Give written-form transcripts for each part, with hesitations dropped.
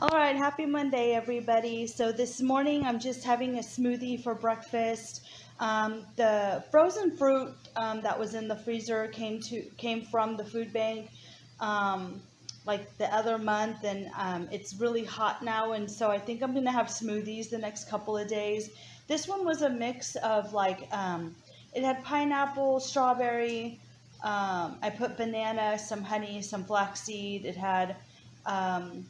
All right, happy Monday, everybody. So this morning I'm just having a smoothie for breakfast. The frozen fruit that was in the freezer came from the food bank um, like the other month, and it's really hot now, and so I think I'm gonna have smoothies the next couple of days. This one was a mix of it had pineapple, strawberry. I put banana, some honey, some flaxseed. It had um,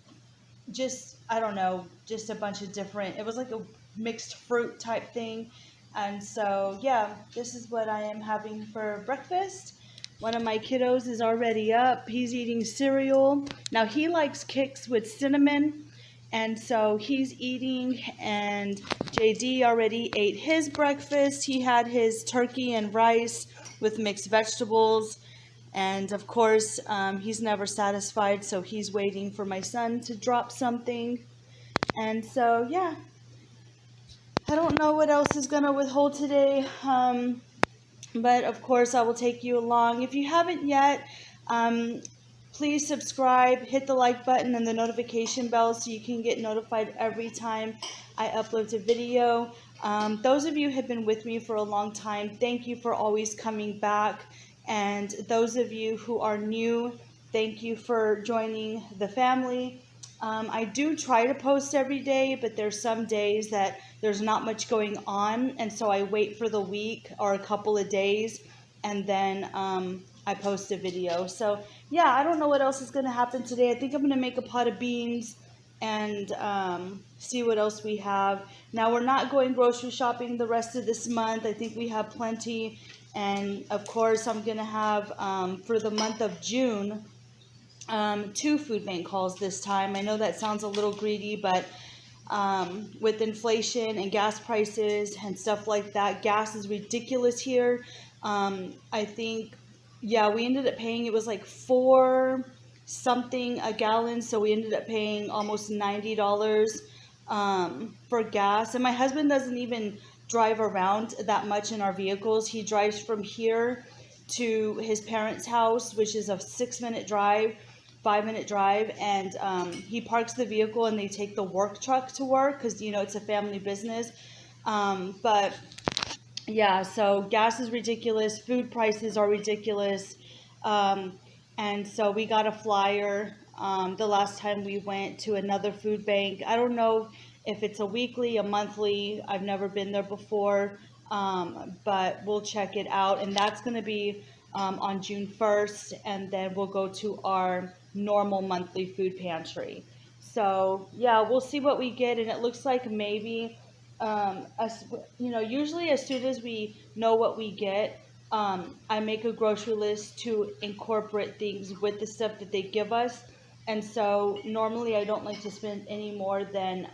just I don't know, just a bunch of different. It was like a mixed fruit type thing, and so yeah, this is what I am having for breakfast. One of my kiddos is already up. He's eating cereal. Now he likes Kix with cinnamon, and so he's eating. And JD already ate his breakfast. He had his turkey and rice with mixed vegetables. And of course, he's never satisfied, so he's waiting for my son to drop something. And so, yeah, I don't know what else is going to withhold today. But of course, I will take you along. If you haven't yet, um, please subscribe, hit the like button and the notification bell so you can get notified every time I upload a video. Those of you who have been with me for a long time, thank you for always coming back. And those of you who are new, thank you for joining the family. I do try to post every day, but there's some days that there's not much going on, and so I wait for the week or a couple of days, and then I post a video. So yeah, I don't know what else is going to happen today. I think I'm going to make a pot of beans and see what else we have. Now, we're not going grocery shopping the rest of this month. I think we have plenty. And of course, I'm going to have for the month of June, 2 food bank hauls this time. I know that sounds a little greedy, but with inflation and gas prices and stuff like that, gas is ridiculous here. I think, yeah, we ended up paying, it was like 4 something a gallon, so we ended up paying almost $90 for gas. And my husband doesn't even drive around that much in our vehicles. He drives from here to his parents' house, which is a 6-minute drive, 5-minute drive, and he parks the vehicle and they take the work truck to work because it's a family business. But yeah, so gas is ridiculous, food prices are ridiculous, um, and so we got a flyer the last time we went to another food bank. I don't know if it's a weekly, a monthly. I've never been there before, but we'll check it out, and that's going to be on June 1st, and then we'll go to our normal monthly food pantry. So yeah, we'll see what we get, and it looks like maybe usually as soon as we know what we get, I make a grocery list to incorporate things with the stuff that they give us. And so normally I don't like to spend any more than,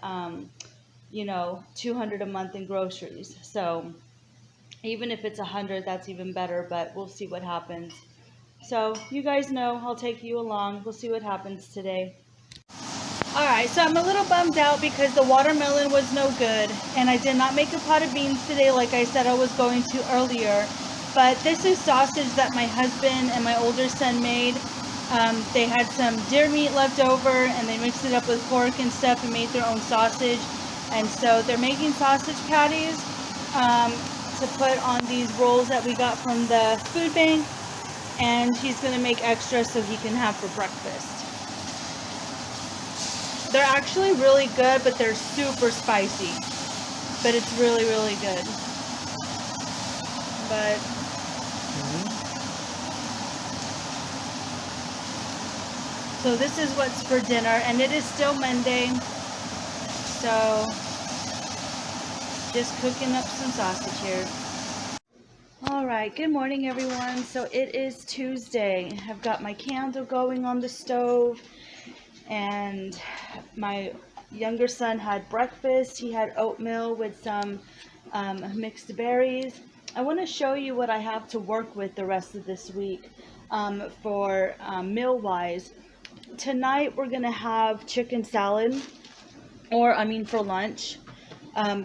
200 a month in groceries. So even if it's 100, that's even better, but we'll see what happens. So you guys know, I'll take you along. We'll see what happens today. Alright, so I'm a little bummed out because the watermelon was no good, and I did not make a pot of beans today like I said I was going to earlier. But this is sausage that my husband and my older son made. They had some deer meat left over, and they mixed it up with pork and stuff and made their own sausage. And so they're making sausage patties to put on these rolls that we got from the food bank, and he's going to make extra so he can have for breakfast. They're actually really good, but they're super spicy. But it's really, really good. But so this is what's for dinner, and it is still Monday. So just cooking up some sausage here. All right, good morning, everyone. So it is Tuesday. I've got my candle going on the stove, and my younger son had breakfast. He had oatmeal with some mixed berries. I want to show you what I have to work with the rest of this week for meal-wise. Tonight we're going to have chicken salad, for lunch.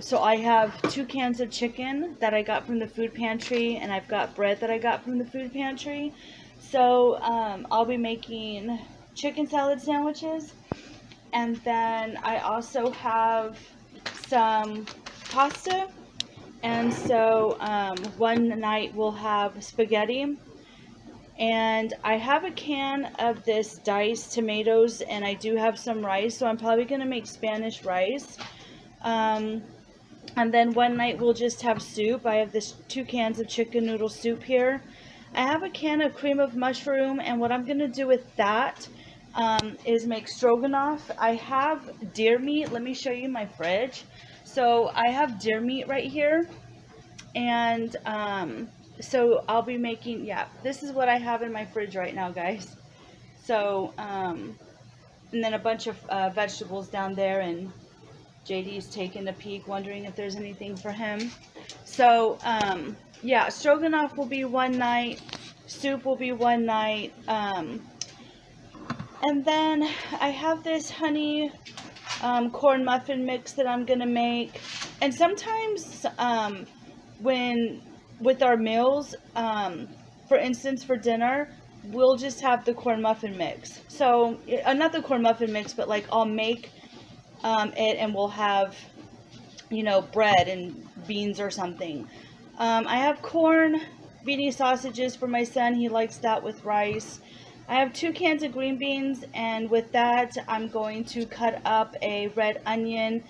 So I have 2 cans of chicken that I got from the food pantry, and I've got bread that I got from the food pantry. So I'll be making chicken salad sandwiches, And then I also have some pasta. And so one night we'll have spaghetti. And I have a can of this diced tomatoes, and I do have some rice, so I'm probably going to make Spanish rice. Um, and then one night we'll just have soup. I have this 2 cans of chicken noodle soup here. I have a can of cream of mushroom, and what I'm going to do with that is make stroganoff. I have deer meat. Let me show you my fridge. So I have deer meat right here, and so I'll be making, yeah, this is what I have in my fridge right now, guys. So, and then a bunch of vegetables down there, and JD's taking a peek, wondering if there's anything for him. So, yeah, stroganoff will be one night, soup will be one night, and then I have this honey corn muffin mix that I'm gonna make. And sometimes when with our meals, for instance, for dinner, we'll just have the corn muffin mix. So not the corn muffin mix, but like I'll make it, and we'll have, you know, bread and beans or something. I have corn beanie sausages for my son. He likes that with rice. I have 2 cans of green beans, and with that I'm going to cut up a red onion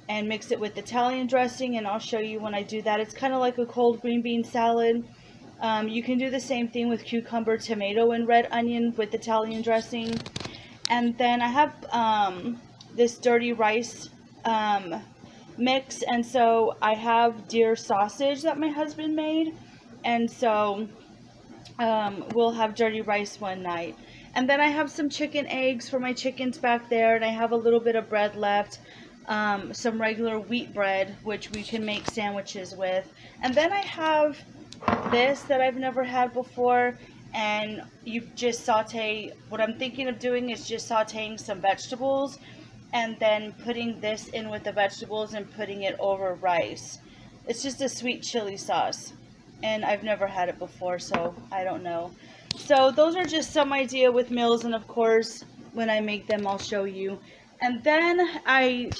and mix it with Italian dressing, and I'll show you when I do that. It's kind of like a cold green bean salad. You can do the same thing with cucumber, tomato, and red onion with Italian dressing. And then I have this dirty rice mix, and so I have deer sausage that my husband made, and so we'll have dirty rice one night. And then I have some chicken eggs for my chickens back there, and I have a little bit of bread left, some regular wheat bread, which we can make sandwiches with. And then I have this that I've never had before, and you just saute. What I'm thinking of doing is just sauteing some vegetables and then putting this in with the vegetables and putting it over rice. It's just a sweet chili sauce, and I've never had it before, so I don't know. So those are just some idea with meals, and of course when I make them I'll show you. And then I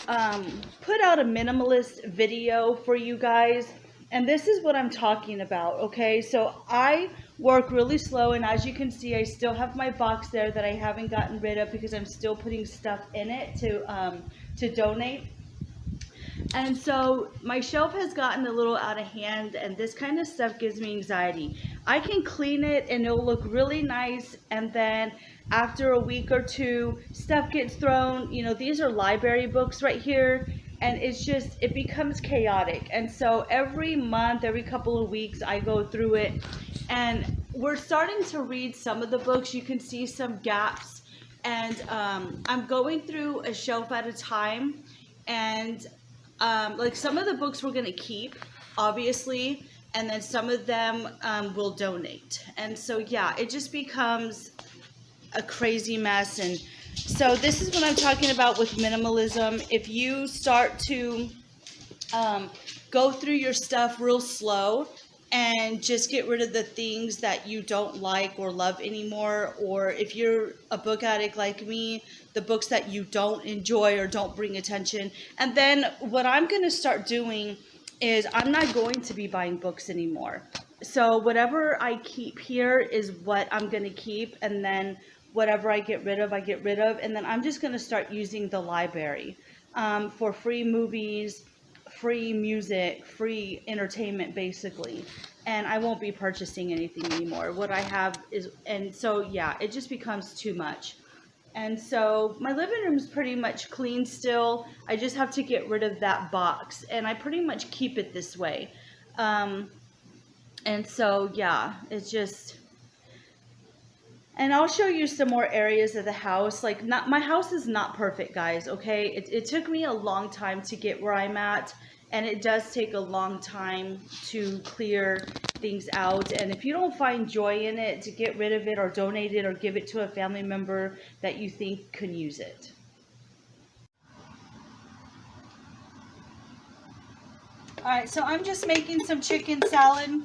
put out a minimalist video for you guys, and this is what I'm talking about. Okay, so I work really slow, and as you can see I still have my box there that I haven't gotten rid of because I'm still putting stuff in it to donate. And so my shelf has gotten a little out of hand, and this kind of stuff gives me anxiety. I can clean it and it'll look really nice, and then after a week or two stuff gets thrown. You know, these are library books right here, and it's just, it becomes chaotic. And so every month, every couple of weeks I go through it, and we're starting to read some of the books. You can see some gaps, and I'm going through a shelf at a time, and like some of the books we're going to keep, obviously, and then some of them we'll donate. And so yeah, it just becomes a crazy mess. And so this is what I'm talking about with minimalism. If you start to go through your stuff real slow and just get rid of the things that you don't like or love anymore, or if you're a book addict like me, the books that you don't enjoy or don't bring attention. And then what I'm going to start doing is I'm not going to be buying books anymore. So whatever I keep here is what I'm going to keep, and then whatever I get rid of, I get rid of. And then I'm just going to start using the library for free movies, free music, free entertainment, basically. And I won't be purchasing anything anymore. What I have is, and so yeah, it just becomes too much. And so my living room is pretty much clean still. I just have to get rid of that box, and I pretty much keep it this way. And so yeah, it's just, and I'll show you some more areas of the house. Like, not, my house is not perfect, guys, okay? It took me a long time to get where I'm at, and it does take a long time to clear things out. And if you don't find joy in it, to get rid of it or donate it or give it to a family member that you think can use it. All right, so I'm just making some chicken salad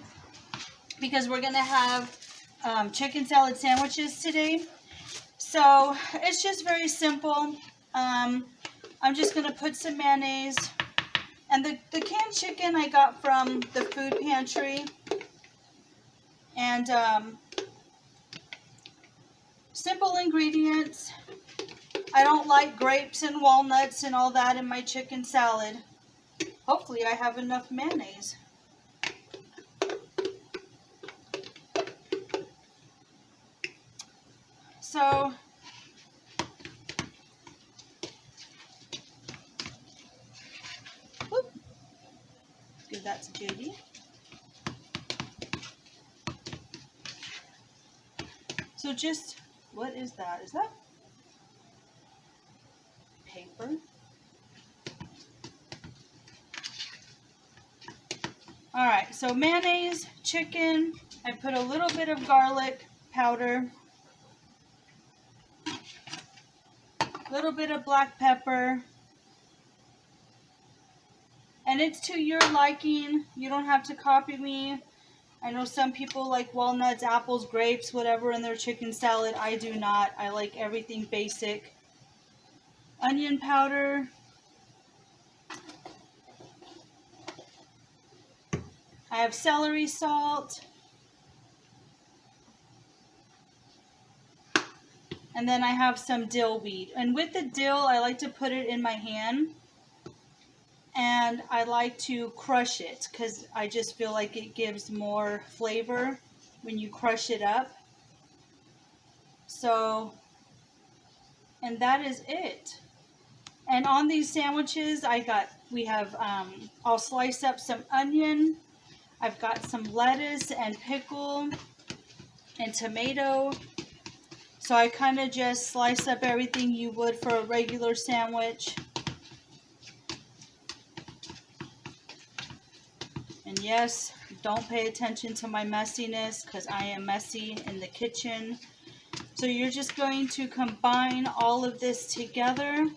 because we're gonna have chicken salad sandwiches today. So it's just very simple. I'm just going to put some mayonnaise. And the canned chicken I got from the food pantry. And simple ingredients. I don't like grapes and walnuts and all that in my chicken salad. Hopefully I have enough mayonnaise. So whoop, give that to JD. So just, what is that? Is that paper? Alright, so mayonnaise, chicken, I put a little bit of garlic powder, a little bit of black pepper, and it's to your liking. You don't have to copy me. I know some people like walnuts, apples, grapes, whatever in their chicken salad. I do not. I like everything basic. Onion powder. I have celery salt. And then I have some dill weed. And with the dill, I like to put it in my hand. And I like to crush it because I just feel like it gives more flavor when you crush it up. So, and that is it. And on these sandwiches, I'll slice up some onion. I've got some lettuce and pickle and tomato. So I kind of just slice up everything you would for a regular sandwich. And yes, don't pay attention to my messiness because I am messy in the kitchen. So you're just going to combine all of this together.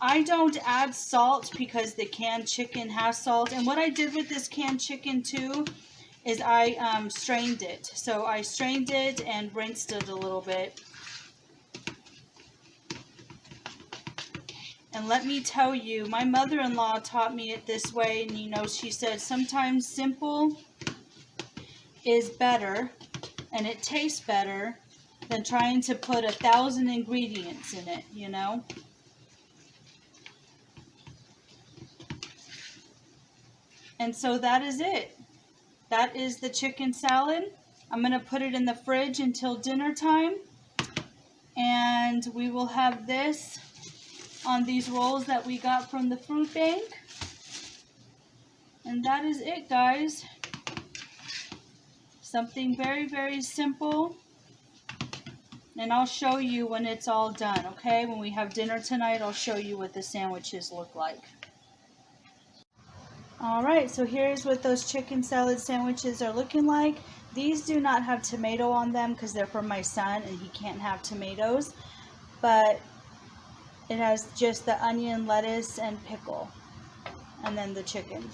I don't add salt because the canned chicken has salt. And what I did with this canned chicken too is I strained it. So I strained it and rinsed it a little bit. And let me tell you, my mother-in-law taught me it this way. And you know, she said sometimes simple is better and it tastes better than trying to put 1,000 ingredients in it, you know. And so that is it. That is the chicken salad. I'm going to put it in the fridge until dinner time. And we will have this on these rolls that we got from the food bank. And that is it, guys. Something very, very simple. And I'll show you when it's all done, okay? When we have dinner tonight, I'll show you what the sandwiches look like. Alright, so here's what those chicken salad sandwiches are looking like. These do not have tomato on them because they're for my son and he can't have tomatoes. But it has just the onion, lettuce, and pickle. And then the chicken.